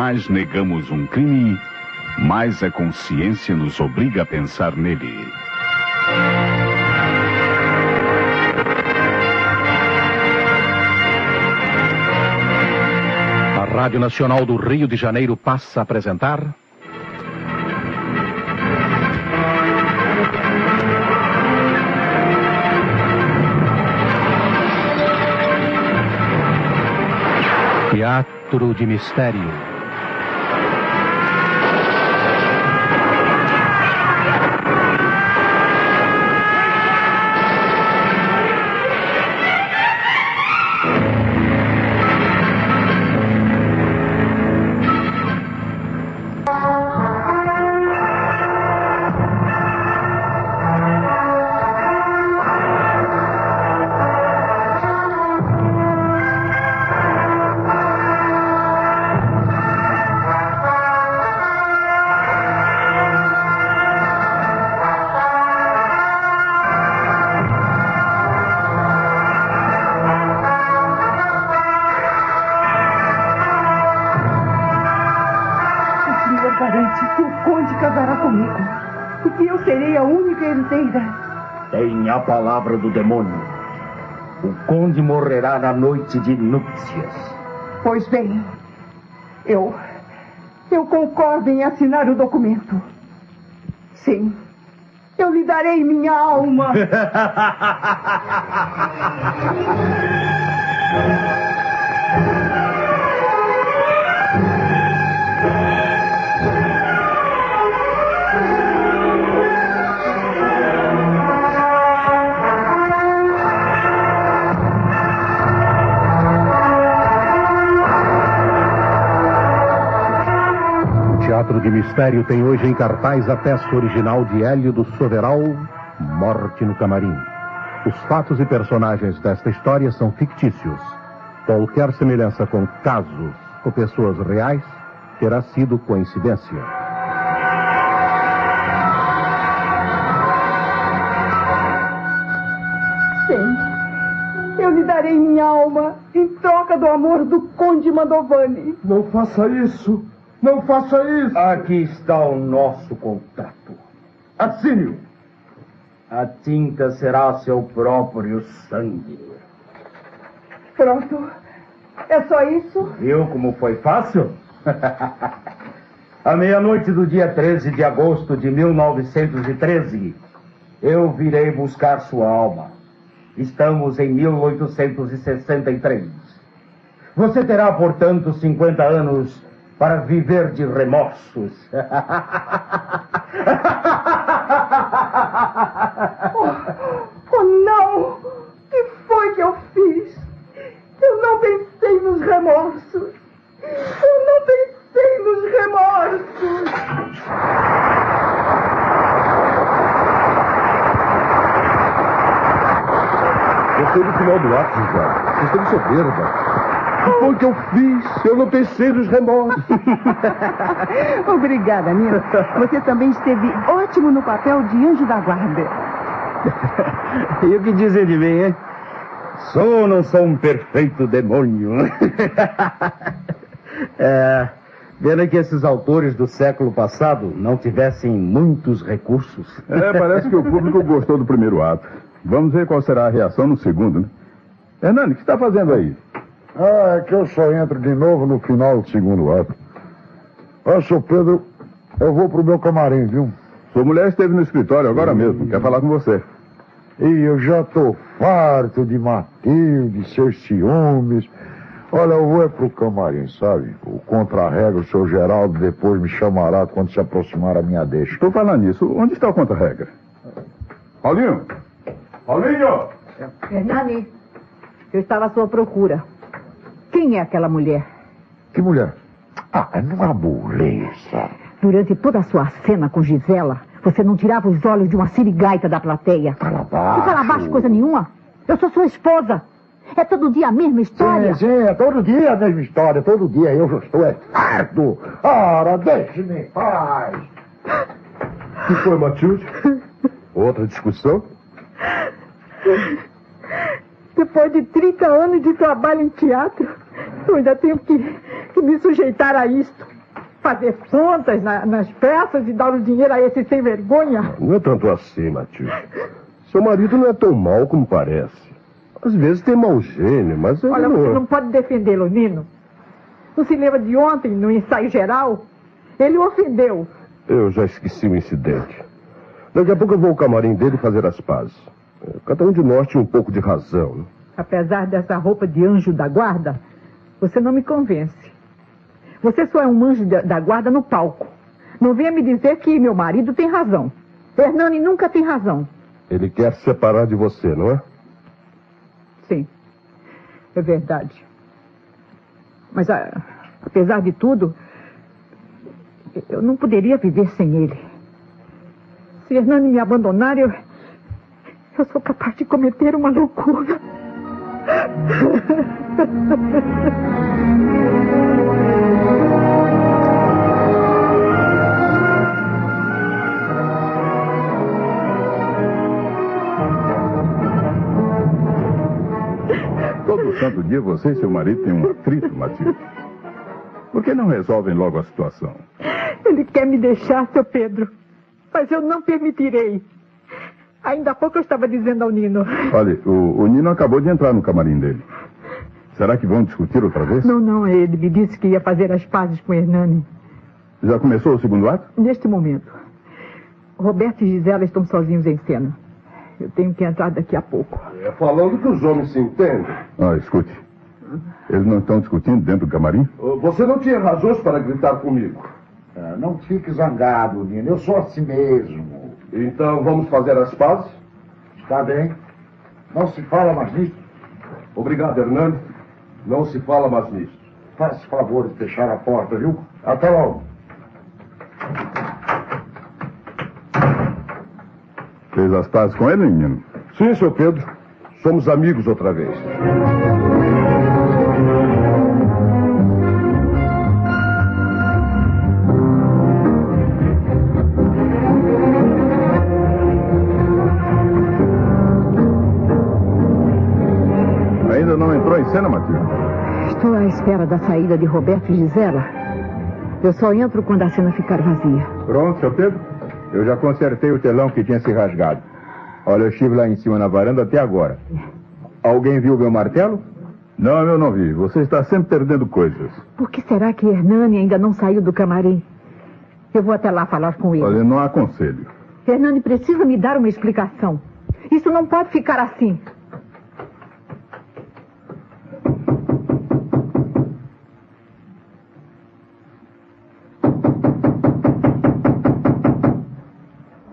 mais negamos um crime, mais a consciência nos obriga a pensar nele. A Rádio Nacional do Rio de Janeiro passa a apresentar... Teatro de Mistério. Tem a palavra do demônio. O conde morrerá na noite de núpcias. Pois bem, eu concordo em assinar o documento. Sim, eu lhe darei minha alma. Teatro de Mistério tem hoje em cartaz a peça original de Hélio do Soveral, Morte no Camarim. Os fatos e personagens desta história são fictícios. Qualquer semelhança com casos ou pessoas reais terá sido coincidência. Sim, eu lhe darei minha alma em troca do amor do Conde Mantovani. Não faça isso! Não faça isso! Aqui está o nosso contrato. Assine-o. A tinta será seu próprio sangue. Pronto. É só isso? Viu como foi fácil? À meia-noite do dia 13 de agosto de 1913, eu virei buscar sua alma. Estamos em 1863. Você terá, portanto, 50 anos para viver de remorsos. Oh, não! O que foi que eu fiz? Eu não pensei nos remorsos. Eu não pensei nos remorsos. Gostei do final do ato, José. Vocês estão soberba. O que foi que eu fiz? Eu não pensei nos remorsos. Obrigada, Nilo. Você também esteve ótimo no papel de anjo da guarda. E o que dizem de mim, hein? Sou ou não sou um perfeito demônio? Pena que esses autores do século passado não tivessem muitos recursos. Parece que o público gostou do primeiro ato. Vamos ver qual será a reação no segundo, né? Hernani, o que você está fazendo aí? É que eu só entro de novo no final do segundo ato. Seu Pedro, eu vou pro meu camarim, viu? Sua mulher esteve no escritório agora mesmo, quer falar com você. E eu já tô farto de Matilde, seus ciúmes. Olha, eu vou pro camarim, sabe? O contra-regra, o seu Geraldo depois me chamará quando se aproximar a minha deixa. Estou falando nisso, onde está o contra-regra? Paulinho! Paulinho! Hernani, eu estava à sua procura. Quem é aquela mulher? Que mulher? É uma beleza. Durante toda a sua cena com Gisela, você não tirava os olhos de uma sirigaita da plateia. Fala baixo. Não fala baixo coisa nenhuma. Eu sou sua esposa. É todo dia a mesma história. Sim, é todo dia a mesma história. Todo dia eu já estou farto. Ora, deixe-me em paz. O que foi, Matilde? Outra discussão? Depois de 30 anos de trabalho em teatro, eu ainda tenho que me sujeitar a isto. fazer contas nas peças e dar o dinheiro a esse sem vergonha. Não é tanto assim, Matilde. Seu marido não é tão mau como parece. Às vezes tem mau gênio, mas ele Olha, não... você não pode defendê-lo, Nino. Não se lembra de ontem, no ensaio geral? Ele o ofendeu. Eu já esqueci o incidente. Daqui a pouco eu vou ao camarim dele fazer as pazes. Cada um de nós tinha um pouco de razão, né? Apesar dessa roupa de anjo da guarda, você não me convence. Você só é um anjo da guarda no palco. Não venha me dizer que meu marido tem razão. Hernani nunca tem razão. Ele quer se separar de você, não é? Sim, é verdade. Mas, apesar de tudo, eu não poderia viver sem ele. Se Hernani me abandonar, eu sou capaz de cometer uma loucura. Todo santo dia você e seu marido têm um atrito, Matilde. Por que não resolvem logo a situação? Ele quer me deixar, seu Pedro. Mas eu não permitirei. Ainda há pouco eu estava dizendo ao Nino. Olha, o Nino acabou de entrar no camarim dele. Será que vão discutir outra vez? Não, ele me disse que ia fazer as pazes com Hernani. Já começou o segundo ato? Neste momento. Roberto e Gisela estão sozinhos em cena. Eu tenho que entrar daqui a pouco. É falando que os homens se entendem. Escute. Eles não estão discutindo dentro do camarim? Você não tinha razões para gritar comigo. Não fique zangado, Nino. Eu sou assim mesmo. Então vamos fazer as pazes? Está bem. Não se fala mais nisso. Obrigado, Hernani. Não se fala mais nisso. Faça favor de fechar a porta, viu? Até logo. Fez as pazes com ele, menino? Sim, seu Pedro. Somos amigos outra vez. Ainda não entrou em cena, Matilde? Estou à espera da saída de Roberto e Gisela. Eu só entro quando a cena ficar vazia. Pronto, seu Pedro? Eu já consertei o telão que tinha se rasgado. Olha, eu estive lá em cima na varanda até agora. Alguém viu meu martelo? Não, eu não vi. Você está sempre perdendo coisas. Por que será que Hernani ainda não saiu do camarim? Eu vou até lá falar com ele. Olha, não aconselho. Hernani precisa me dar uma explicação. Isso não pode ficar assim.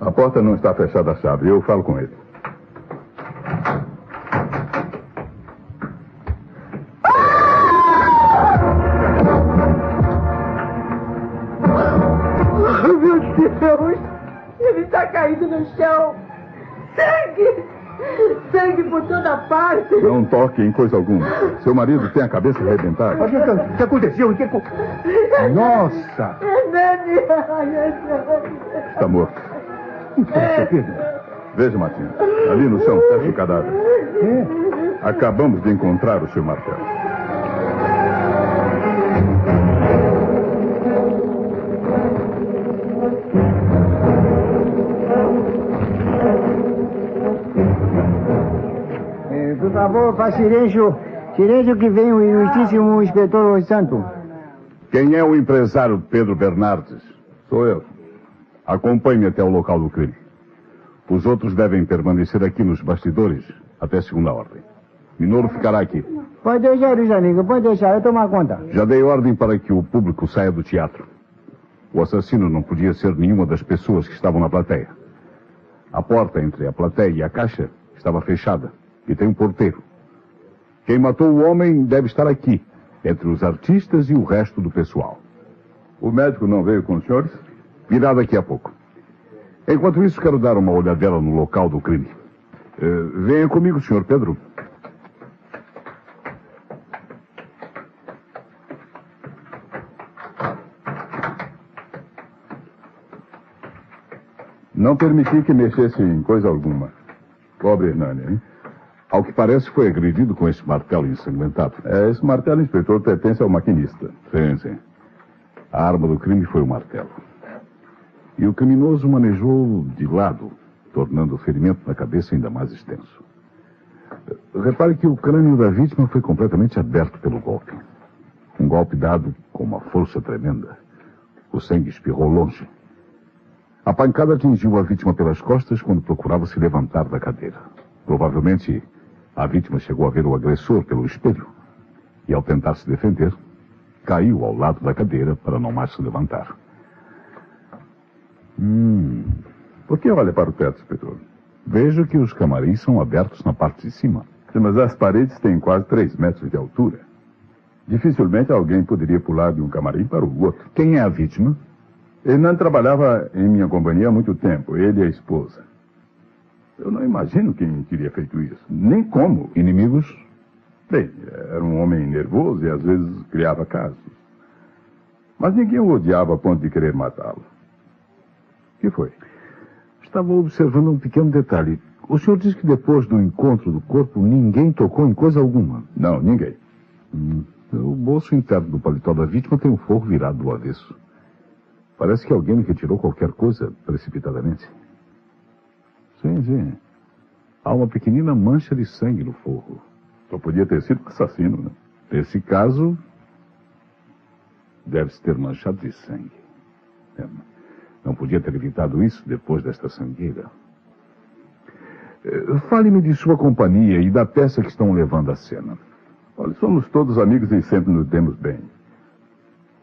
A porta não está fechada a chave. Eu falo com ele. Meu Deus! Ele está caído no chão! Sangue! Sangue por toda parte! Não toque em coisa alguma. Seu marido tem a cabeça arrebentada. O que aconteceu? Nossa! Hernani! Está morto. Veja, Matinho. Ali no chão, perto do cadáver. Acabamos de encontrar o seu martelo. Por favor, faz silêncio. Silêncio que vem o ilustríssimo inspetor Santo. Quem é o empresário Pedro Bernardes? Sou eu. Acompanhe-me até o local do crime. Os outros devem permanecer aqui nos bastidores até segunda ordem. Minoro ficará aqui. Pode deixar, os amigos, pode deixar, eu tomo conta. Já dei ordem para que o público saia do teatro. O assassino não podia ser nenhuma das pessoas que estavam na plateia. A porta entre a plateia e a caixa estava fechada e tem um porteiro. Quem matou o homem deve estar aqui, entre os artistas e o resto do pessoal. O médico não veio com os senhores? Virá daqui a pouco. Enquanto isso, quero dar uma olhadela no local do crime. Venha comigo, senhor Pedro. Não permiti que mexesse em coisa alguma. Pobre Hernani, hein? Ao que parece, foi agredido com esse martelo ensanguentado. Esse martelo, inspetor, pertence ao maquinista. Sim, sim. A arma do crime foi o martelo. E o criminoso manejou de lado, tornando o ferimento na cabeça ainda mais extenso. Repare que o crânio da vítima foi completamente aberto pelo golpe. Um golpe dado com uma força tremenda. O sangue espirrou longe. A pancada atingiu a vítima pelas costas quando procurava se levantar da cadeira. Provavelmente, a vítima chegou a ver o agressor pelo espelho. E ao tentar se defender, caiu ao lado da cadeira para não mais se levantar. Por que olha para o teto, inspetor? Vejo que os camarins são abertos na parte de cima. Sim, mas as paredes têm quase 3 metros de altura. Dificilmente alguém poderia pular de um camarim para o outro. Quem é a vítima? Hernan trabalhava em minha companhia há muito tempo, ele e a esposa. Eu não imagino quem teria feito isso, nem como. Inimigos? Bem, era um homem nervoso e às vezes criava casos. Mas ninguém o odiava a ponto de querer matá-lo. O que foi? Estava observando um pequeno detalhe. O senhor diz que depois do encontro do corpo, ninguém tocou em coisa alguma. Não, ninguém. O bolso interno do paletó da vítima tem um forro virado do avesso. Parece que alguém retirou qualquer coisa precipitadamente. Sim. Há uma pequenina mancha de sangue no forro. Só podia ter sido assassino, né? Nesse caso, deve-se ter manchado de sangue. Não podia ter evitado isso depois desta sangueira. Fale-me de sua companhia e da peça que estão levando à cena. Olha, somos todos amigos e sempre nos demos bem.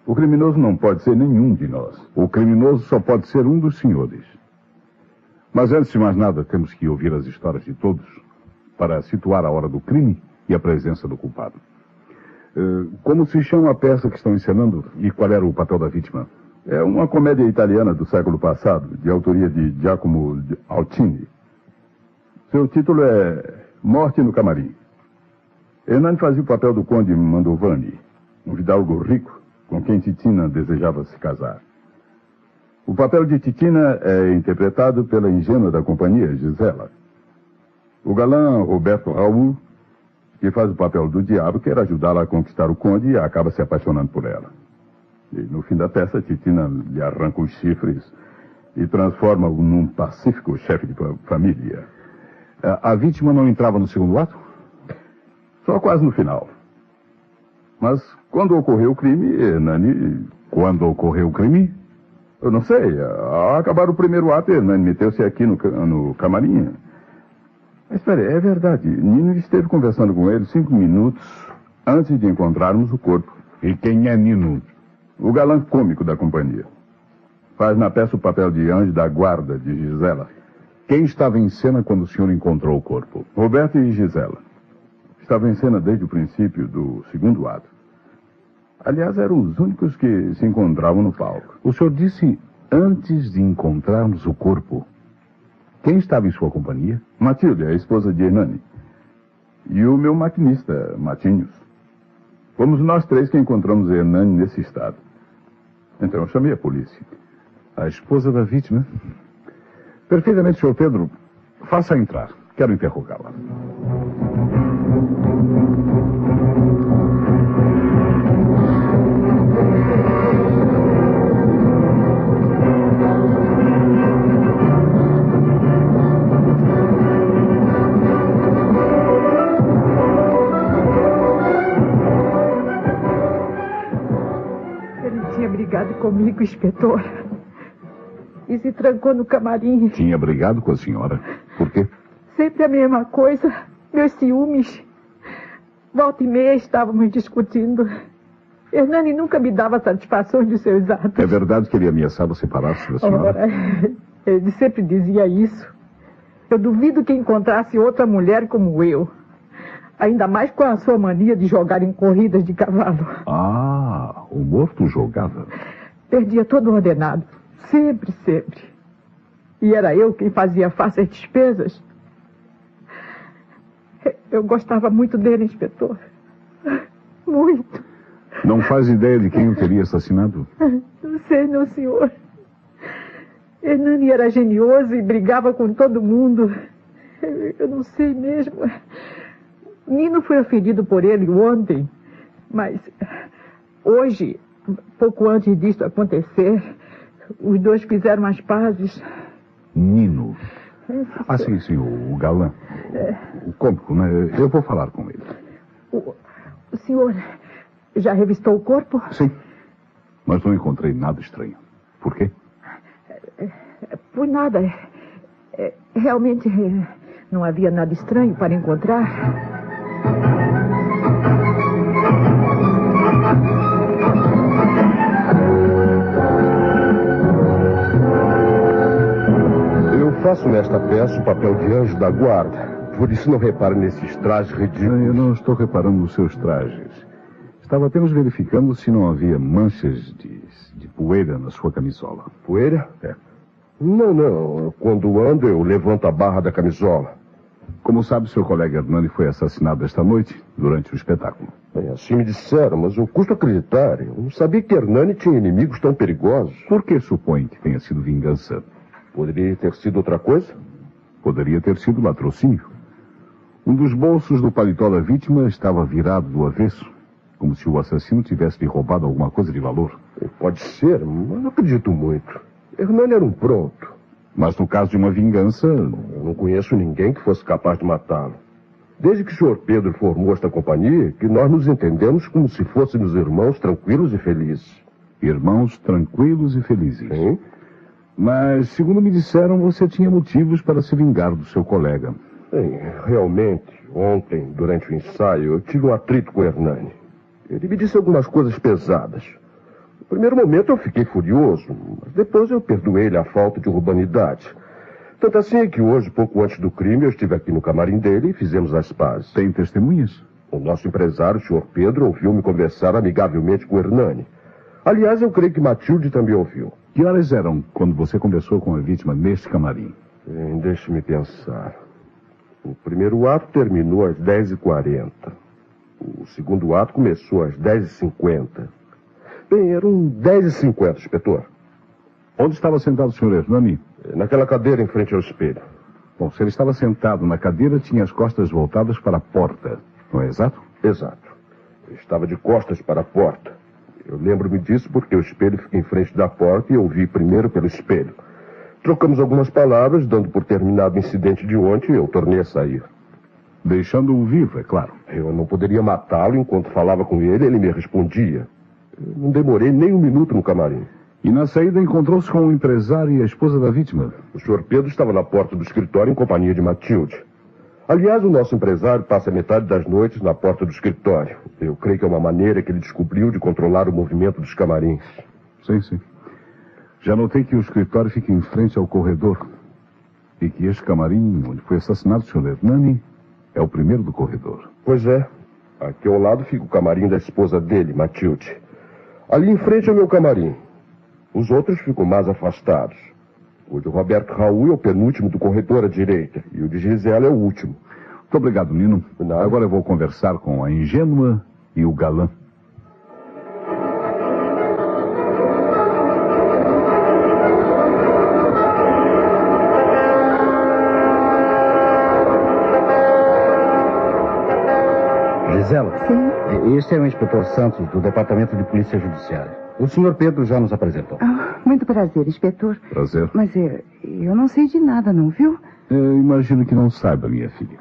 O criminoso não pode ser nenhum de nós. O criminoso só pode ser um dos senhores. Mas antes de mais nada, temos que ouvir as histórias de todos para situar a hora do crime e a presença do culpado. Como se chama a peça que estão encenando e qual era o papel da vítima? É uma comédia italiana do século passado, de autoria de Giacomo Altini. Seu título é Morte no Camarim. Hernani fazia o papel do conde Mandovani, um fidalgo rico com quem Titina desejava se casar. O papel de Titina é interpretado pela ingênua da companhia, Gisela. O galã Roberto Raul, que faz o papel do diabo, quer ajudá-la a conquistar o conde e acaba se apaixonando por ela. E no fim da peça, Titina lhe arranca os chifres e transforma-o num pacífico chefe de família. A vítima não entrava no segundo ato? Só quase no final. Mas quando ocorreu o crime, Hernani... Quando ocorreu o crime? Eu não sei. Ao acabar o primeiro ato, Hernani meteu-se aqui no camarim. Mas espere, é verdade. Nino esteve conversando com ele 5 minutos antes de encontrarmos o corpo. E quem é Nino? O galã cômico da companhia. Faz na peça o papel de anjo da guarda de Gisela. Quem estava em cena quando o senhor encontrou o corpo? Roberto e Gisela. Estavam em cena desde o princípio do segundo ato. Aliás, eram os únicos que se encontravam no palco. O senhor disse antes de encontrarmos o corpo. Quem estava em sua companhia? Matilde, a esposa de Hernani. E o meu maquinista, Matinhos. Fomos nós 3 que encontramos Hernani nesse estado. Então eu chamei a polícia. A esposa da vítima? Perfeitamente, senhor Pedro. Faça entrar. Quero interrogá-la. Ele tinha brigado comigo, inspetor. E se trancou no camarim. Tinha brigado com a senhora? Por quê? Sempre a mesma coisa. Meus ciúmes. Volta e meia estávamos discutindo. Hernani nunca me dava satisfação de seus atos. É verdade que ele ameaçava separar-se da senhora? Ora, ele sempre dizia isso. Eu duvido que encontrasse outra mulher como eu. Ainda mais com a sua mania de jogar em corridas de cavalo. Ah, o morto jogava. Perdia todo o ordenado. Sempre. E era eu quem fazia face às despesas. Eu gostava muito dele, inspetor. Muito. Não faz ideia de quem o teria assassinado? Não sei, não, senhor. Hernani era genioso e brigava com todo mundo. Eu não sei mesmo. Nino foi ofendido por ele ontem. Mas hoje pouco antes disso acontecer, os dois fizeram as pazes. Nino. Sim, o galã. O cômico, né? Eu vou falar com ele. O senhor já revistou o corpo? Sim, mas não encontrei nada estranho. Por quê? Por nada. Realmente não havia nada estranho para encontrar. Eu faço nesta peça o papel de anjo da guarda. Por isso não repare nesses trajes ridículos. Eu não estou reparando nos seus trajes. Estava apenas verificando se não havia manchas de poeira na sua camisola. Poeira? É. Não. Quando ando, eu levanto a barra da camisola. Como sabe, seu colega Hernani foi assassinado esta noite, durante o espetáculo. Bem, assim me disseram, mas eu custo acreditar. Eu não sabia que Hernani tinha inimigos tão perigosos. Por que supõe que tenha sido vingança? Poderia ter sido outra coisa? Poderia ter sido latrocínio. Um dos bolsos do paletó da vítima estava virado do avesso, como se o assassino tivesse lhe roubado alguma coisa de valor. Pode ser, mas não acredito muito. Hernani era um pronto. Mas no caso de uma vingança... Eu não conheço ninguém que fosse capaz de matá-lo. Desde que o Sr. Pedro formou esta companhia, que nós nos entendemos como se fôssemos irmãos tranquilos e felizes. Irmãos tranquilos e felizes. Sim. Mas, segundo me disseram, você tinha motivos para se vingar do seu colega. Bem, realmente, ontem, durante o ensaio, eu tive um atrito com o Hernani. Ele me disse algumas coisas pesadas. No primeiro momento eu fiquei furioso, mas depois eu perdoei-lhe a falta de urbanidade. Tanto assim é que hoje, pouco antes do crime, eu estive aqui no camarim dele e fizemos as pazes. Tem testemunhas? O nosso empresário, o Sr. Pedro, ouviu-me conversar amigavelmente com o Hernani. Aliás, eu creio que Matilde também ouviu. Que horas eram quando você conversou com a vítima neste camarim? Deixe-me pensar. O primeiro ato terminou às 10h40. O segundo ato começou às 10h50. Bem, eram 10h50, inspetor. Onde estava sentado o Sr. Hernani? Naquela cadeira em frente ao espelho. Bom, se ele estava sentado na cadeira, tinha as costas voltadas para a porta, não é exato? Exato. Eu estava de costas para a porta. Eu lembro-me disso porque o espelho fica em frente da porta e eu vi primeiro pelo espelho. Trocamos algumas palavras, dando por terminado o incidente de ontem, eu tornei a sair. Deixando-o vivo, é claro. Eu não poderia matá-lo enquanto falava com ele, ele me respondia. Eu não demorei nem um minuto no camarim. E na saída encontrou-se com o empresário e a esposa da vítima? O Sr. Pedro estava na porta do escritório em companhia de Matilde. Aliás, o nosso empresário passa metade das noites na porta do escritório. Eu creio que é uma maneira que ele descobriu de controlar o movimento dos camarins. Sim. Já notei que o escritório fica em frente ao corredor. E que este camarim, onde foi assassinado o Sr. Hernani, é o primeiro do corredor. Pois é. Aqui ao lado fica o camarim da esposa dele, Matilde. Ali em frente é o meu camarim. Os outros ficam mais afastados. O de Roberto Raul é o penúltimo do corredor à direita. E o de Gisela é o último. Muito obrigado, Nino. Nada. Agora eu vou conversar com a ingênua e o galã. Gisela? Sim. Este é o inspetor Santos, do Departamento de Polícia Judiciária. O senhor Pedro já nos apresentou. Muito prazer, inspetor. Prazer. Mas eu não sei de nada, não, viu? Eu imagino que não saiba, minha filha.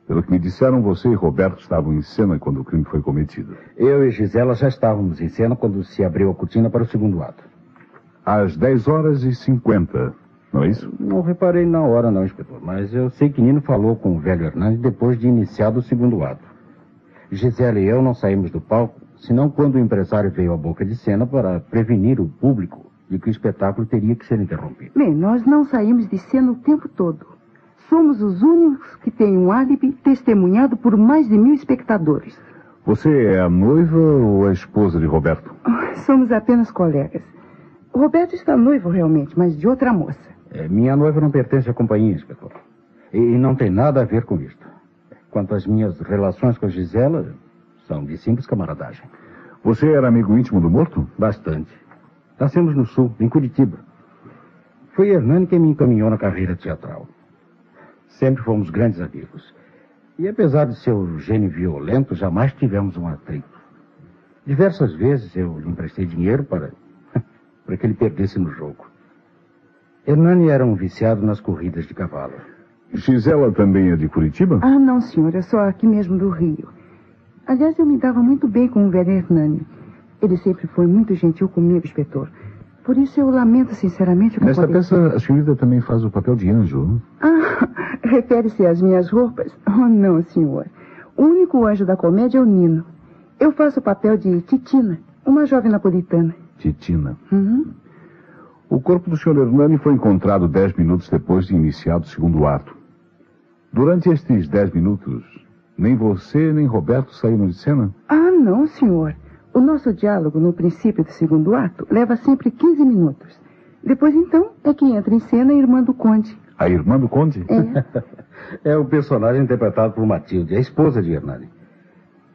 Pelo que me disseram, você e Roberto estavam em cena quando o crime foi cometido. Eu e Gisela já estávamos em cena quando se abriu a cortina para o segundo ato. Às 10h50, não é isso? Não reparei na hora não, inspetor, mas eu sei que Nino falou com o velho Hernani depois de iniciado o segundo ato. Gisela e eu não saímos do palco, senão quando o empresário veio à boca de cena para prevenir o público de que o espetáculo teria que ser interrompido. Bem, nós não saímos de cena o tempo todo. Somos os únicos que têm um álibi testemunhado por mais de 1000 espectadores. Você é a noiva ou a esposa de Roberto? Somos apenas colegas. O Roberto está noivo realmente, mas de outra moça. Minha noiva não pertence à companhia, inspetor. E não tem nada a ver com isto. Quanto às minhas relações com a Gisela, são de simples camaradagem. Você era amigo íntimo do morto? Bastante. Nascemos no sul, em Curitiba. Foi Hernani quem me encaminhou na carreira teatral. Sempre fomos grandes amigos. E apesar de seu gênio violento, jamais tivemos um atrito. Diversas vezes eu lhe emprestei dinheiro para que ele perdesse no jogo. Hernani era um viciado nas corridas de cavalo. Gisela também é de Curitiba? Ah, não, senhor. É só aqui mesmo do Rio. Aliás, eu me dava muito bem com o velho Hernani. Ele sempre foi muito gentil comigo, inspetor. Por isso eu lamento sinceramente o que Nesta aconteceu. peça, a senhorita também faz o papel de anjo, não? Ah, refere-se às minhas roupas? Oh, não, senhor. O único anjo da comédia é o Nino. Eu faço o papel de Titina, uma jovem napolitana. Titina. Uhum. O corpo do Sr. Hernani foi encontrado 10 minutos depois de iniciado o segundo ato. Durante estes 10 minutos, nem você nem Roberto saíram de cena? Ah, não, senhor. O nosso diálogo no princípio do segundo ato leva sempre 15 minutos. Depois, então, é que entra em cena a irmã do conde. A irmã do conde? É o personagem interpretado por Matilde, a esposa de Hernani.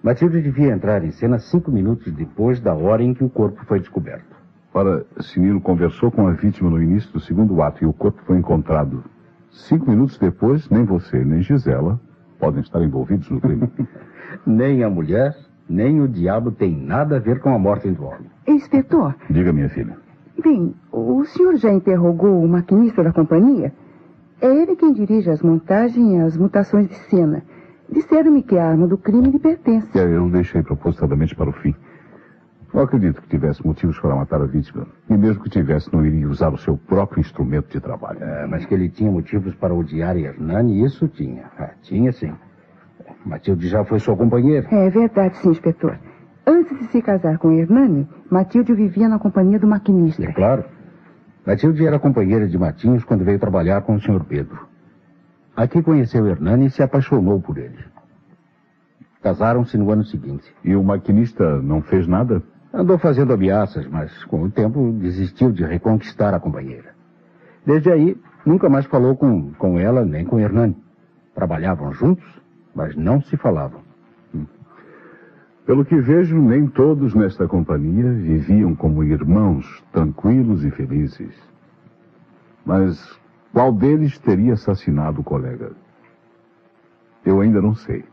Matilde devia entrar em cena 5 minutos depois da hora em que o corpo foi descoberto. Ora, se Nino conversou com a vítima no início do segundo ato e o corpo foi encontrado 5 minutos depois, nem você, nem Gisela podem estar envolvidos no crime. Nem a mulher, nem o diabo tem nada a ver com a morte do homem. Inspetor. Diga, minha filha. Bem, o senhor já interrogou o maquinista da companhia? É ele quem dirige as montagens e as mutações de cena. Disseram-me que a arma do crime lhe pertence. Eu deixei propositadamente para o fim. Não acredito que tivesse motivos para matar a vítima. E mesmo que tivesse, não iria usar o seu próprio instrumento de trabalho. Mas que ele tinha motivos para odiar Hernani, isso tinha. Tinha sim. Matilde já foi sua companheira. É verdade, sim, inspetor. Antes de se casar com Hernani, Matilde vivia na companhia do maquinista. É claro. Matilde era companheira de Matinhos quando veio trabalhar com o Sr. Pedro. Aqui conheceu Hernani e se apaixonou por ele. Casaram-se no ano seguinte. E o maquinista não fez nada? Andou fazendo ameaças, mas com o tempo desistiu de reconquistar a companheira. Desde aí, nunca mais falou com ela nem com Hernani. Trabalhavam juntos, mas não se falavam. Pelo que vejo, nem todos nesta companhia viviam como irmãos, tranquilos e felizes. Mas qual deles teria assassinado o colega? Eu ainda não sei.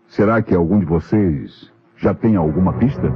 Será que algum de vocês já tem alguma pista?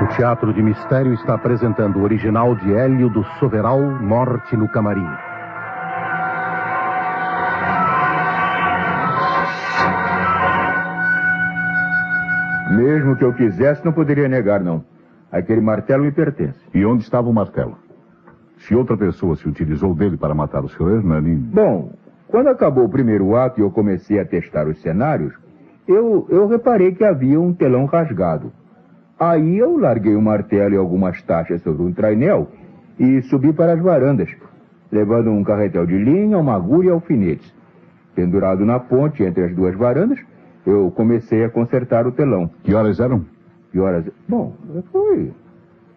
O Teatro de Mistério está apresentando o original de Hélio do Soveral, Morte no Camarim. Mesmo que eu quisesse, não poderia negar, não. Aquele martelo me pertence. E onde estava o martelo? Se outra pessoa se utilizou dele para matar o Sr. Hernani... Bom, quando acabou o primeiro ato e eu comecei a testar os cenários, eu reparei que havia um telão rasgado. Aí eu larguei o martelo e algumas taxas sobre um trainel e subi para as varandas, levando um carretel de linha, uma agulha e alfinetes. Pendurado na ponte entre as duas varandas, eu comecei a consertar o telão. Que horas eram? Que horas? Bom,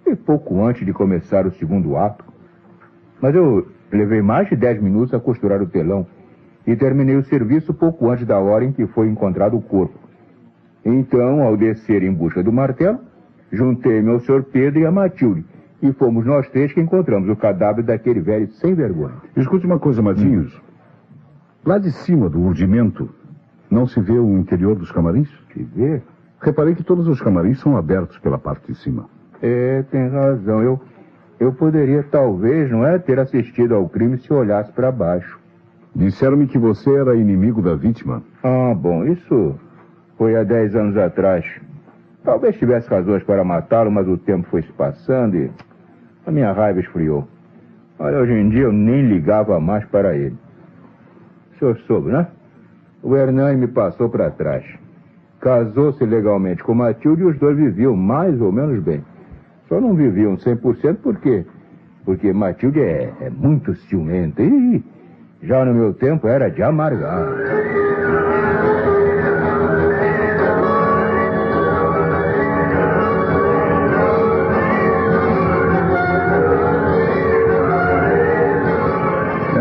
foi pouco antes de começar o segundo ato. Mas eu levei mais de 10 minutos a costurar o telão e terminei o serviço pouco antes da hora em que foi encontrado o corpo. Então, ao descer em busca do martelo, juntei-me ao Sr. Pedro e a Matilde, e fomos nós três que encontramos o cadáver daquele velho sem vergonha. Escute uma coisa, Matinhos. Lá de cima do urdimento, não se vê o interior dos camarins? Se vê? Reparei que todos os camarins são abertos pela parte de cima. Tem razão. Eu poderia, talvez, ter assistido ao crime se olhasse para baixo. Disseram-me que você era inimigo da vítima. Ah, bom, isso foi há 10 anos atrás. Talvez tivesse razões para matá-lo, mas o tempo foi se passando e a minha raiva esfriou. Olha, hoje em dia eu nem ligava mais para ele. O senhor soube, né? O Hernani me passou para trás. Casou-se legalmente com Matilde e os dois viviam mais ou menos bem. Só não viviam 100% porque porque Matilde é muito ciumenta. E já no meu tempo era de amargar.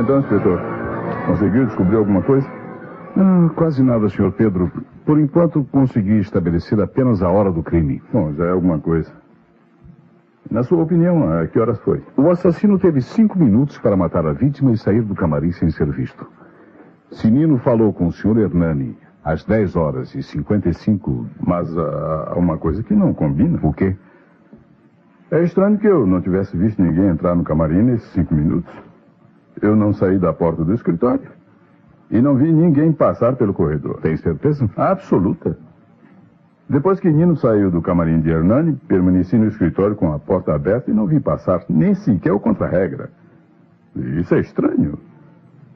Então, inspetor, conseguiu descobrir alguma coisa? Quase nada, Sr. Pedro. Por enquanto, consegui estabelecer apenas a hora do crime. Bom, já é alguma coisa. Na sua opinião, a que horas foi? O assassino teve 5 minutos para matar a vítima e sair do camarim sem ser visto. Se Nino falou com o Sr. Hernani às 10 horas e 55... Mas há uma coisa que não combina. O quê? É estranho que eu não tivesse visto ninguém entrar no camarim nesses 5 minutos. Eu não saí da porta do escritório. E não vi ninguém passar pelo corredor. Tem certeza? Absoluta. Depois que Nino saiu do camarim de Hernani, permaneci no escritório com a porta aberta e não vi passar nem sequer o contra-regra. Isso é estranho.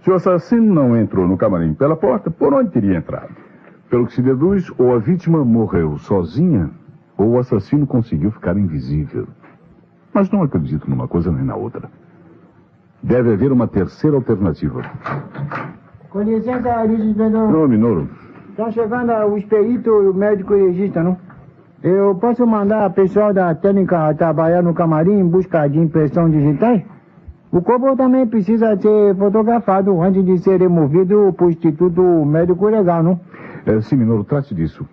Se o assassino não entrou no camarim pela porta, por onde teria entrado? Pelo que se deduz, ou a vítima morreu sozinha, ou o assassino conseguiu ficar invisível. Mas não acredito numa coisa nem na outra. Deve haver uma terceira alternativa. Com licença, inspetor. Não, Minoro. Estão chegando os peritos e o médico legista, não? Eu posso mandar o pessoal da técnica trabalhar no camarim em busca de impressão digitais? O corpo também precisa ser fotografado antes de ser removido para o Instituto Médico Legal, não? Sim, Minoro, trate disso.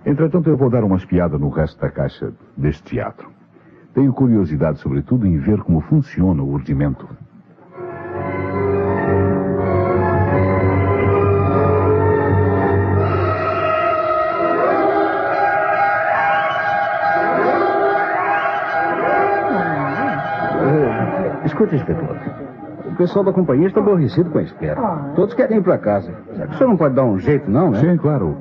Entretanto, eu vou dar uma espiada no resto da caixa deste teatro. Tenho curiosidade, sobretudo, em ver como funciona o urdimento. Escute, inspetor. O pessoal da companhia está aborrecido com a espera. Todos querem ir para casa. Será que o senhor não pode dar um jeito, não, né? Sim, claro.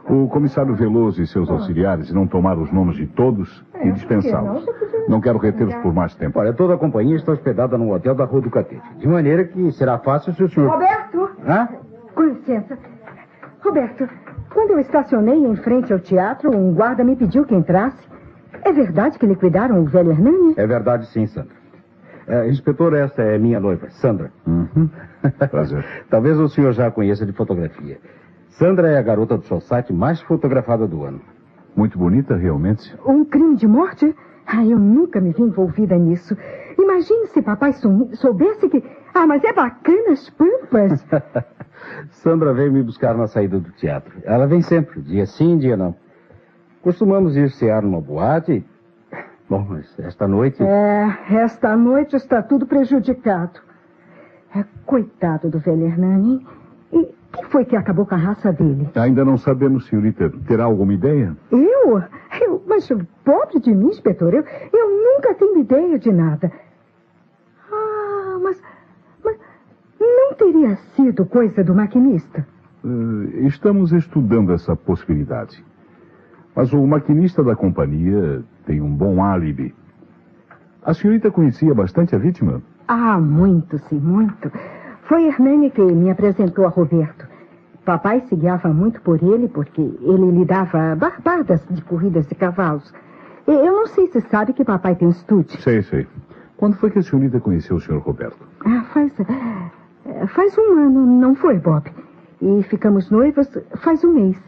O comissário Veloso e seus auxiliares irão tomar os nomes de todos e dispensá-los. Não quero retê-los por mais tempo. Olha, toda a companhia está hospedada num hotel da Rua do Catete. De maneira que será fácil se o senhor... Roberto! Hã? Com licença. Roberto, quando eu estacionei em frente ao teatro, um guarda me pediu que entrasse. É verdade que liquidaram o velho Hernani? É verdade, sim, Sandra. Inspetor, essa é minha noiva, Sandra. Prazer. Talvez o senhor já a conheça de fotografia. Sandra é a garota do society mais fotografada do ano. Muito bonita, realmente. Um crime de morte? Eu nunca me vi envolvida nisso. Imagine se papai soubesse que... mas é bacana as pampas. Sandra veio me buscar na saída do teatro. Ela vem sempre, dia sim, dia não. Costumamos ir cear numa boate. Bom, mas esta noite... Esta noite está tudo prejudicado. Coitado do velho Hernani. E quem foi que acabou com a raça dele? Ainda não sabemos, senhorita. Terá alguma ideia? Mas pobre de mim, inspetor. Eu nunca tenho ideia de nada. Mas não teria sido coisa do maquinista? Estamos estudando essa possibilidade. Mas o maquinista da companhia tem um bom álibi. A senhorita conhecia bastante a vítima? Muito, sim, muito. Foi Hernani que me apresentou a Roberto. Papai se guiava muito por ele, porque ele lhe dava barbadas de corridas de cavalos. Eu não sei se sabe que papai tem estúdio. Sei. Quando foi que a senhorita conheceu o Sr. Roberto? Faz um ano, não foi, Bob? E ficamos noivos faz um mês.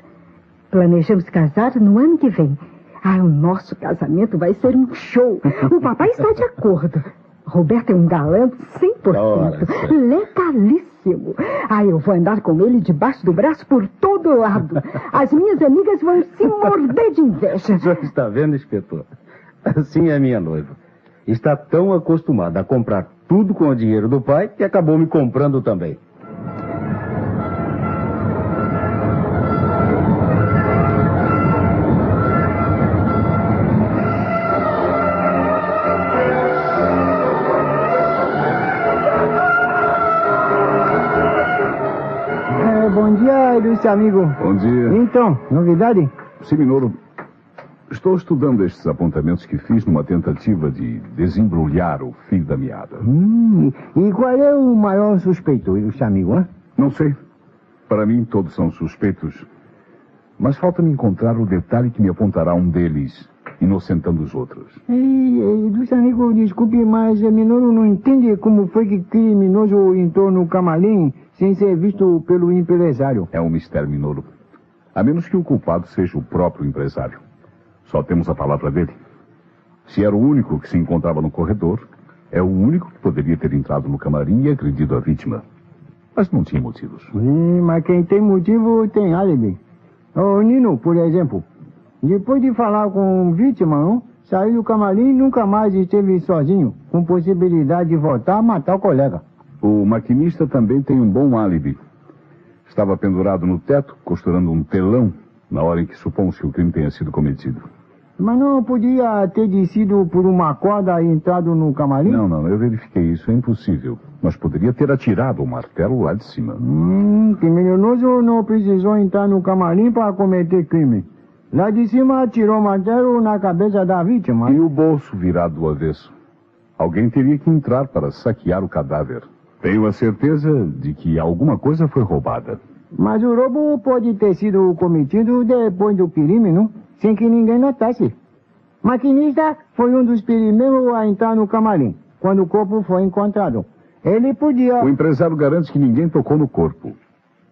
Planejamos casar no ano que vem. O nosso casamento vai ser um show. O papai está de acordo. Roberto é um galã 100%. Legalíssimo. Eu vou andar com ele debaixo do braço por todo lado. As minhas amigas vão se morder de inveja. O senhor está vendo, inspetor? Assim é minha noiva. Está tão acostumada a comprar tudo com o dinheiro do pai que acabou me comprando também. Bom dia, ilustre amigo. Bom dia. Então, novidade? Sim, Minoro. Estou estudando estes apontamentos que fiz numa tentativa de desembrulhar o fio da meada. E qual é o maior suspeito, ilustre amigo, hein? Não sei. Para mim, todos são suspeitos. Mas falta-me encontrar o detalhe que me apontará um deles inocentando os outros. Dos amigos, desculpe, mas Minoro não entende como foi que criminoso entrou no camarim sem ser visto pelo empresário. É um mistério, Minoro. A menos que o culpado seja o próprio empresário. Só temos a palavra dele. Se era o único que se encontrava no corredor, é o único que poderia ter entrado no camarim e agredido a vítima. Mas não tinha motivos. Mas quem tem motivo tem álibi. O Nino, por exemplo, depois de falar com a vítima, não? Saiu do camarim e nunca mais esteve sozinho, com possibilidade de voltar a matar o colega. O maquinista também tem um bom álibi. Estava pendurado no teto, costurando um telão, na hora em que supomos que o crime tenha sido cometido. Mas não podia ter descido por uma corda e entrado no camarim? Não, eu verifiquei isso, é impossível. Mas poderia ter atirado o martelo lá de cima. Criminoso não precisou entrar no camarim para cometer crime. Lá de cima atirou o martelo na cabeça da vítima. E o bolso virado do avesso. Alguém teria que entrar para saquear o cadáver. Tenho a certeza de que alguma coisa foi roubada. Mas o roubo pode ter sido cometido depois do crime, não? Sem que ninguém notasse. Maquinista foi um dos primeiros a entrar no camarim, quando o corpo foi encontrado. Ele podia... O empresário garante que ninguém tocou no corpo.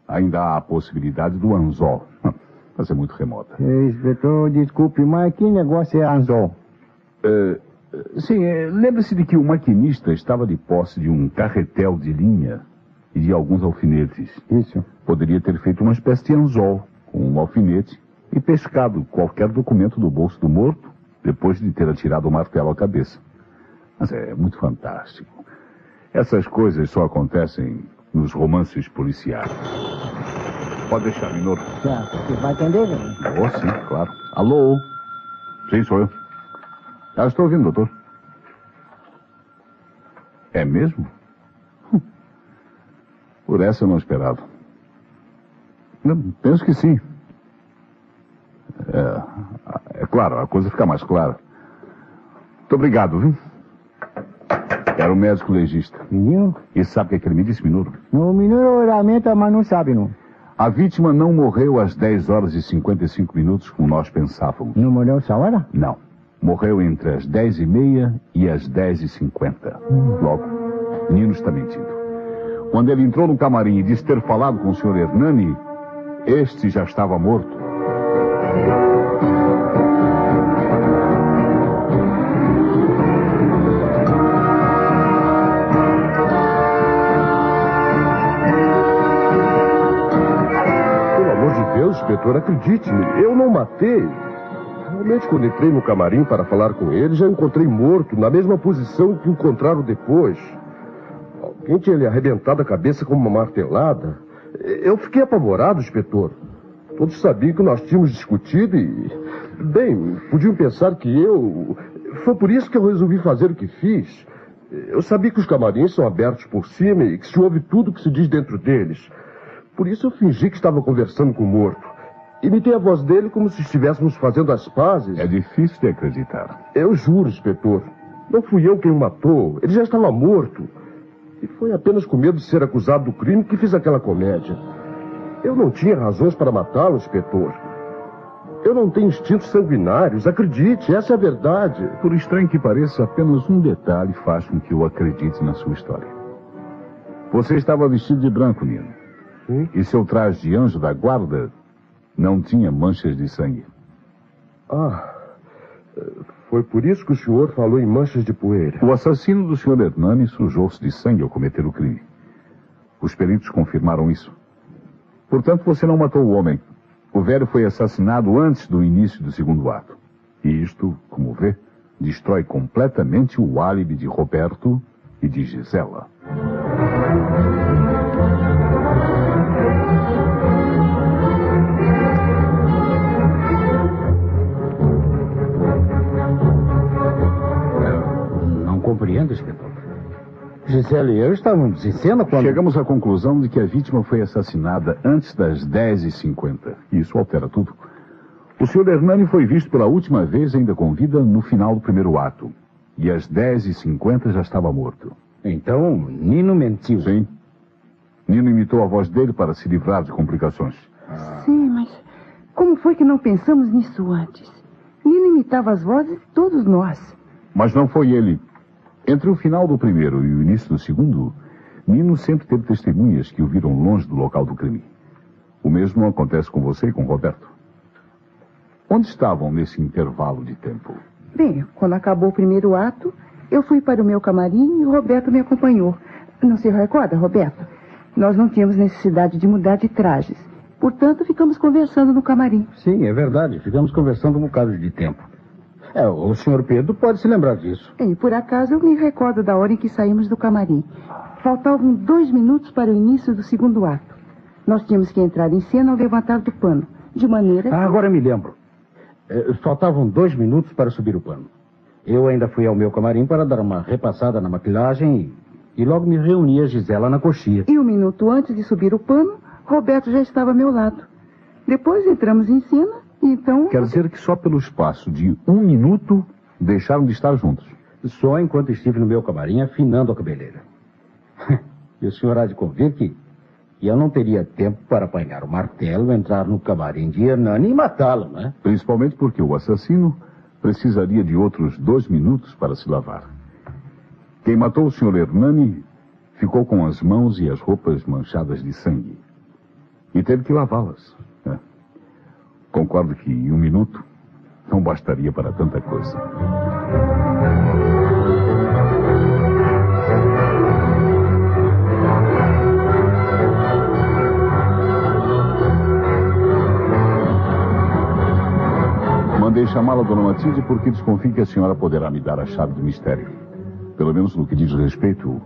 Ainda há a possibilidade do anzol. Mas é muito remota. Inspetor, desculpe, mas que negócio é anzol? Sim, lembre-se de que o maquinista estava de posse de um carretel de linha e de alguns alfinetes. Isso. Poderia ter feito uma espécie de anzol com um alfinete e pescado qualquer documento do bolso do morto depois de ter atirado o martelo à cabeça. Mas é muito fantástico. Essas coisas só acontecem nos romances policiais. Pode deixar, Minoro. Você vai atender? Oh, sim, claro. Alô? Sim, sou eu. Estou ouvindo, doutor. É mesmo? Por essa eu não esperava. Penso que sim. É claro, a coisa fica mais clara. Muito obrigado, viu? Era o médico legista. Menino? E sabe o que é que ele me disse, Minoro? O Minoro lamenta, mas não sabe, não. A vítima não morreu às 10 horas e 55 minutos, como nós pensávamos. Não morreu essa hora? Não. Morreu entre as 10h30 e as 10h50. Logo, Nino está mentindo. Quando ele entrou no camarim e disse ter falado com o Sr. Hernani, este já estava morto. Pelo amor de Deus, inspetor, acredite-me, eu não matei. Realmente, quando entrei no camarim para falar com ele, já encontrei morto, na mesma posição que encontraram depois. Alguém tinha lhe arrebentado a cabeça com uma martelada. Eu fiquei apavorado, inspetor. Todos sabiam que nós tínhamos discutido e... Bem, podiam pensar que eu... Foi por isso que eu resolvi fazer o que fiz. Eu sabia que os camarins são abertos por cima e que se ouve tudo o que se diz dentro deles. Por isso eu fingi que estava conversando com o morto. Imitei a voz dele como se estivéssemos fazendo as pazes. É difícil de acreditar. Eu juro, inspetor. Não fui eu quem o matou. Ele já estava morto. E foi apenas com medo de ser acusado do crime que fiz aquela comédia. Eu não tinha razões para matá-lo, inspetor. Eu não tenho instintos sanguinários. Acredite, essa é a verdade. Por estranho que pareça, apenas um detalhe faz com que eu acredite na sua história. Você estava vestido de branco, Nino. Sim? E seu traje de anjo da guarda não tinha manchas de sangue. Foi por isso que o senhor falou em manchas de poeira. O assassino do Sr. Hernani sujou-se de sangue ao cometer o crime. Os peritos confirmaram isso. Portanto, você não matou o homem. O velho foi assassinado antes do início do segundo ato. E isto, como vê, destrói completamente o álibi de Roberto e de Gisela. Não compreendo, inspetor. Gisele e eu estávamos em cena quando... Chegamos à conclusão de que a vítima foi assassinada antes das 10h50. Isso altera tudo. O Sr. Hernani foi visto pela última vez ainda com vida no final do primeiro ato. E às 10h50 já estava morto. Então, Nino mentiu. Sim. Nino imitou a voz dele para se livrar de complicações. Sim, mas como foi que não pensamos nisso antes? Nino imitava as vozes de todos nós. Mas não foi ele. Entre o final do primeiro e o início do segundo, Nino sempre teve testemunhas que o viram longe do local do crime. O mesmo acontece com você e com Roberto. Onde estavam nesse intervalo de tempo? Bem, quando acabou o primeiro ato, eu fui para o meu camarim e o Roberto me acompanhou. Não se recorda, Roberto? Nós não tínhamos necessidade de mudar de trajes. Portanto, ficamos conversando no camarim. Sim, é verdade. Ficamos conversando um bocado de tempo. O senhor Pedro pode se lembrar disso. E por acaso eu me recordo da hora em que saímos do camarim. Faltavam 2 minutos para o início do segundo ato. Nós tínhamos que entrar em cena ao levantar do pano. De maneira que... Agora me lembro. Faltavam 2 minutos para subir o pano. Eu ainda fui ao meu camarim para dar uma repassada na maquilhagem e logo me reuni a Gisela na coxia. E 1 minuto antes de subir o pano, Roberto já estava ao meu lado. Depois entramos em cena e então... Quer dizer que só pelo espaço de 1 minuto deixaram de estar juntos? Só enquanto estive no meu camarim afinando a cabeleira. E o senhor há de convir que eu não teria tempo para apanhar o martelo, entrar no camarim de Hernani e matá-lo, né? Principalmente porque o assassino precisaria de outros 2 minutos para se lavar. Quem matou o Sr. Hernani ficou com as mãos e as roupas manchadas de sangue. E teve que lavá-las. Concordo que 1 minuto não bastaria para tanta coisa. Mandei chamá-la, Dona Matilde, porque desconfio que a senhora poderá me dar a chave do mistério. Pelo menos no que diz respeito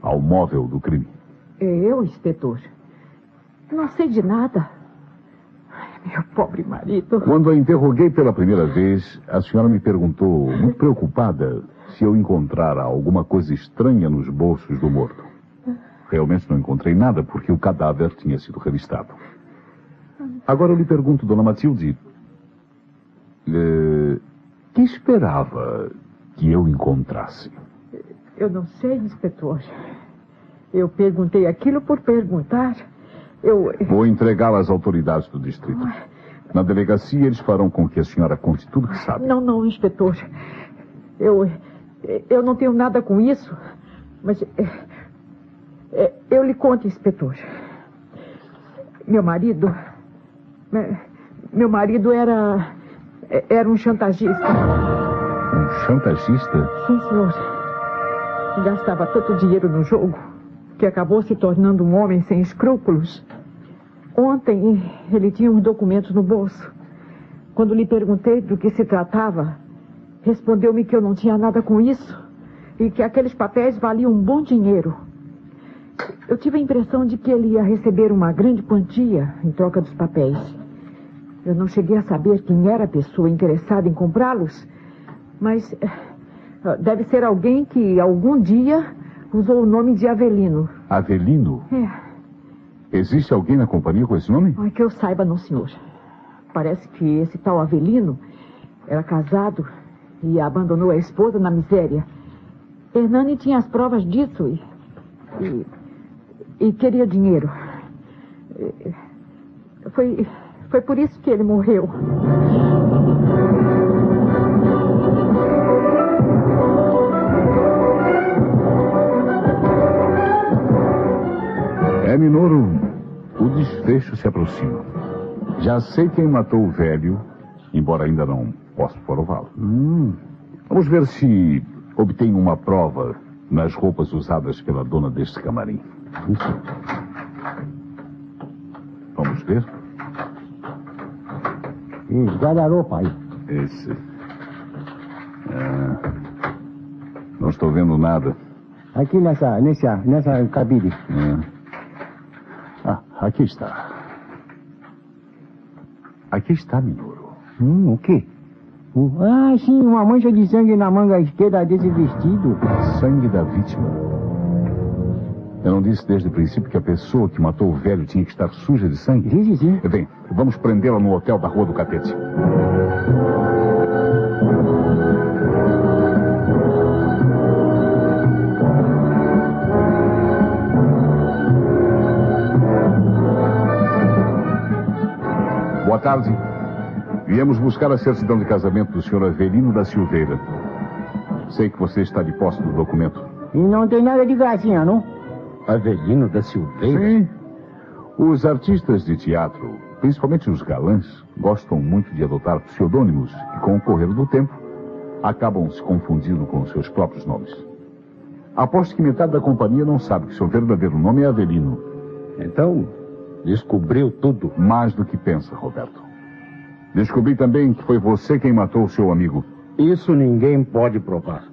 ao móvel do crime. Eu, inspetor? Não sei de nada. Ai, meu pobre marido. Quando a interroguei pela primeira vez, a senhora me perguntou, muito preocupada, se eu encontrara alguma coisa estranha nos bolsos do morto. Realmente não encontrei nada, porque o cadáver tinha sido revistado. Agora eu lhe pergunto, Dona Matilde, que esperava que eu encontrasse? Eu não sei, inspetor. Eu perguntei aquilo por perguntar. Vou entregá-la às autoridades do distrito. Na delegacia, eles farão com que a senhora conte tudo que sabe. Não, inspetor. Eu não tenho nada com isso. Mas eu lhe conto, inspetor. Meu marido era um chantagista. Um chantagista? Sim, senhor. Gastava tanto dinheiro no jogo que acabou se tornando um homem sem escrúpulos. Ontem ele tinha uns documentos no bolso. Quando lhe perguntei do que se tratava, respondeu-me que eu não tinha nada com isso e que aqueles papéis valiam um bom dinheiro. Eu tive a impressão de que ele ia receber uma grande quantia em troca dos papéis. Eu não cheguei a saber quem era a pessoa interessada em comprá-los, mas deve ser alguém que algum dia usou o nome de Avelino. Avelino? É. Existe alguém na companhia com esse nome? Que eu saiba, não, senhor. Parece que esse tal Avelino era casado e abandonou a esposa na miséria. Hernani tinha as provas disso e queria dinheiro. Foi por isso que ele morreu. Minoru, o desfecho se aproxima. Já sei quem matou o velho, embora ainda não possa prová-lo. Vamos ver se obtenho uma prova nas roupas usadas pela dona deste camarim. Vamos ver? Isso, guarda-roupa aí. Esse. Não estou vendo nada. Aqui nessa cabine. Aqui está. Aqui está, Minoru. O quê? Sim, uma mancha de sangue na manga esquerda desse vestido. Sangue da vítima. Eu não disse desde o princípio que a pessoa que matou o velho tinha que estar suja de sangue? Sim. Bem, vamos prendê-la no hotel da Rua do Catete. Boa tarde. Viemos buscar a certidão de casamento do senhor Avelino da Silveira. Sei que você está de posse do documento. E não tem nada de gracinha, não? Avelino da Silveira? Sim. Os artistas de teatro, principalmente os galãs, gostam muito de adotar pseudônimos que, com o correr do tempo, acabam se confundindo com os seus próprios nomes. Aposto que metade da companhia não sabe que seu verdadeiro nome é Avelino. Então, descobriu tudo. Mais do que pensa, Roberto. Descobri também que foi você quem matou o seu amigo. Isso ninguém pode provar.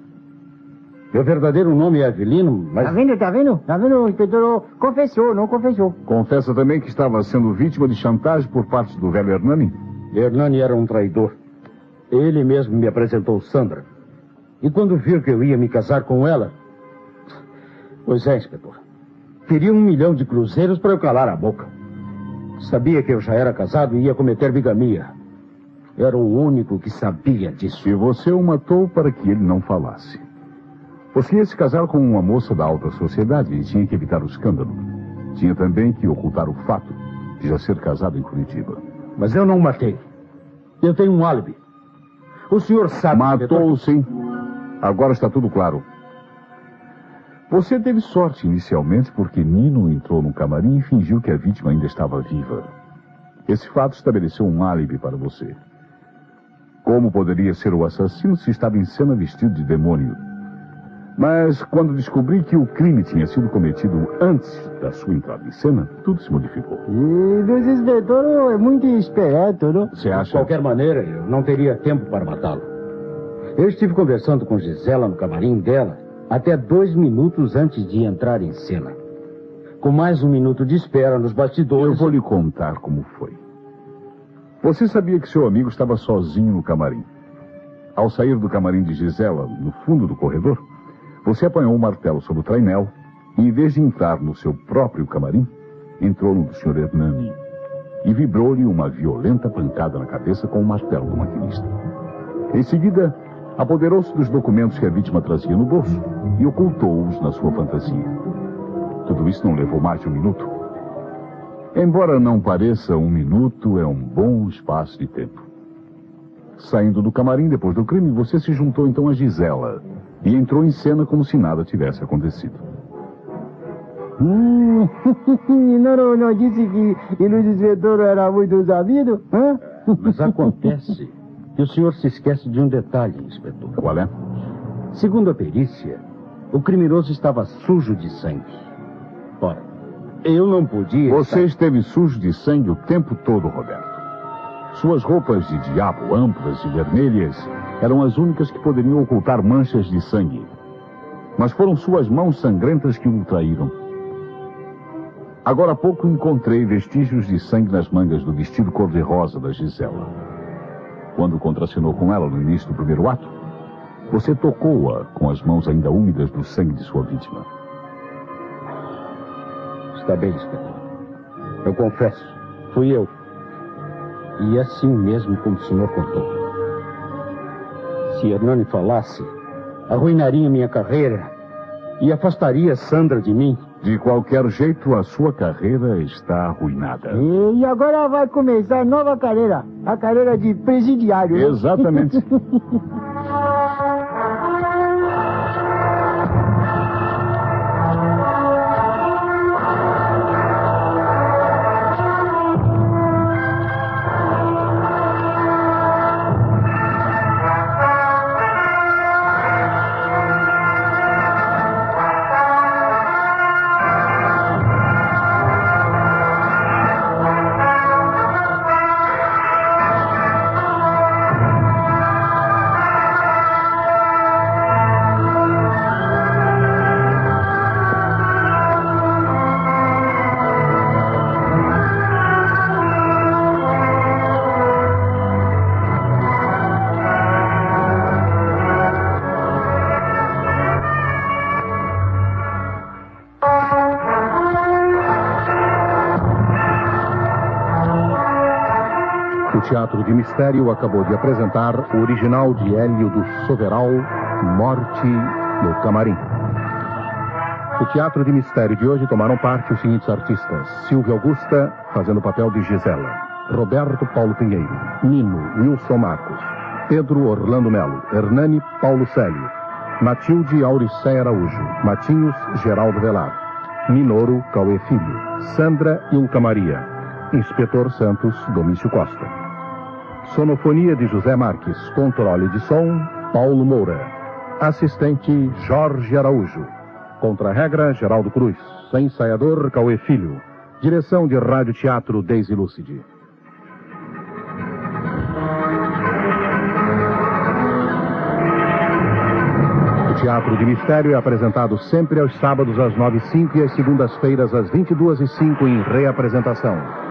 Meu verdadeiro nome é Avelino, mas... Tá vendo? Tá vendo? O inspetor confessou, não confessou. Confessa também que estava sendo vítima de chantagem por parte do velho Hernani? Hernani era um traidor. Ele mesmo me apresentou Sandra. E quando viu que eu ia me casar com ela... Pois é, inspetor. Queria 1 milhão de cruzeiros para eu calar a boca. Sabia que eu já era casado e ia cometer bigamia. Era o único que sabia disso. E você o matou para que ele não falasse. Você ia se casar com uma moça da alta sociedade e tinha que evitar o escândalo. Tinha também que ocultar o fato de já ser casado em Curitiba. Mas eu não matei. Eu tenho um álibi. O senhor sabe... Matou, sim. Agora está tudo claro. Você teve sorte inicialmente porque Nino entrou no camarim e fingiu que a vítima ainda estava viva. Esse fato estabeleceu um álibi para você. Como poderia ser o assassino se estava em cena vestido de demônio? Mas quando descobri que o crime tinha sido cometido antes da sua entrada em cena, tudo se modificou. E o inspetor é muito esperto, não? Você acha? De qualquer maneira, eu não teria tempo para matá-lo. Eu estive conversando com Gisela no camarim dela até 2 minutos antes de entrar em cena. Com mais 1 minuto de espera nos bastidores... Eu vou lhe contar como foi. Você sabia que seu amigo estava sozinho no camarim. Ao sair do camarim de Gisela, no fundo do corredor, você apanhou um martelo sobre o trainel e, em vez de entrar no seu próprio camarim, entrou no do Sr. Hernani e vibrou-lhe uma violenta pancada na cabeça com o martelo do maquinista. Em seguida, apoderou-se dos documentos que a vítima trazia no bolso e ocultou-os na sua fantasia. Tudo isso não levou mais de 1 minuto. Embora não pareça, 1 minuto é um bom espaço de tempo. Saindo do camarim depois do crime, você se juntou então a Gisela e entrou em cena como se nada tivesse acontecido. Não disse que o inspetor era muito sabido? Hã? Mas acontece que o senhor se esquece de um detalhe, inspetor. Qual é? Segundo a perícia, o criminoso estava sujo de sangue. Ora, eu não podia... Você esteve sujo de sangue o tempo todo, Roberto. Suas roupas de diabo, amplas e vermelhas, eram as únicas que poderiam ocultar manchas de sangue. Mas foram suas mãos sangrentas que o traíram. Agora há pouco encontrei vestígios de sangue nas mangas do vestido cor-de-rosa da Gisela. Quando contracenou com ela no início do primeiro ato, você tocou-a com as mãos ainda úmidas do sangue de sua vítima. Está bem, inspetor. Eu confesso, fui eu. E assim mesmo como o senhor contou. Se Hernani falasse, arruinaria minha carreira e afastaria Sandra de mim. De qualquer jeito, a sua carreira está arruinada. E agora vai começar a nova carreira, a carreira de presidiário. Exatamente. O Teatro de Mistério acabou de apresentar o original de Hélio do Soveral, Morte no Camarim. No Teatro de Mistério de hoje tomaram parte os seguintes artistas: Silvia Augusta, fazendo o papel de Gisela; Roberto Paulo Pinheiro. Nino, Wilson Marcos. Pedro Orlando Melo. Hernani Paulo Célio. Matilde Auricéia Araújo. Matinhos Geraldo Velar. Minoro Cauê Filho. Sandra Ilka Maria. Inspetor Santos Domício Costa. Sonofonia de José Marques. Controle de som Paulo Moura. Assistente Jorge Araújo. Contra-regra Geraldo Cruz. Ensaiador Cauê Filho. Direção de Rádio Teatro Deise Lúcide. O Teatro de Mistério é apresentado sempre aos sábados às 9h05 e às segundas-feiras às 22h05 em reapresentação.